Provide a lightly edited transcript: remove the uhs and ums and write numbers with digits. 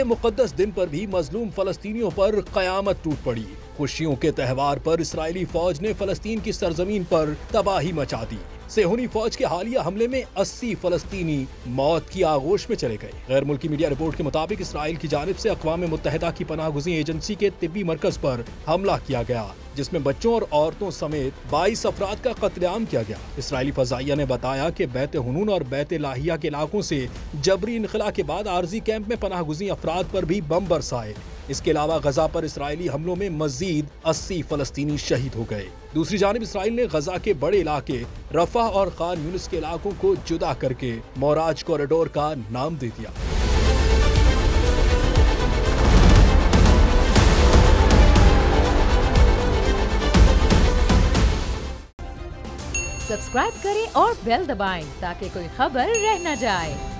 ये मुकद्दस दिन पर भी मजलूम फलस्तीनियों पर कयामत टूट पड़ी। खुशियों के त्योहार पर इस्राएली फौज ने फलस्तीन की सरजमीन पर तबाही मचा दी। सेहूनी फौज के हालिया हमले में 80 फलस्तीनी मौत की आगोश में चले गए। गैर मुल्की मीडिया रिपोर्ट के मुताबिक इसराइल की जानिब से अक़वाम मुत्तहिदा की पनाहगुज़ी एजेंसी के तिब्बी मरकज पर हमला किया गया, जिसमें बच्चों और औरतों समेत 22 अफराद का कत्लेआम किया गया। इसराइली फज़ाइया ने बताया कि बैत हुनून और बैत लाहिया के इलाकों से जबरी इनखला के बाद आर्जी कैंप में पनाहगुज़ी अफराद पर भी बम बरसाए। इसके अलावा गजा पर इसराइली हमलों में मजीद 80 फलस्तीनी शहीद हो गए। दूसरी जानिब इसराइल ने गजा के बड़े इलाके रफा और खान यूनिस के इलाकों को जुदा करके मोराज कॉरिडोर का नाम दे दिया। सब्सक्राइब करें और बेल दबाएं ताकि कोई खबर रह न जाए।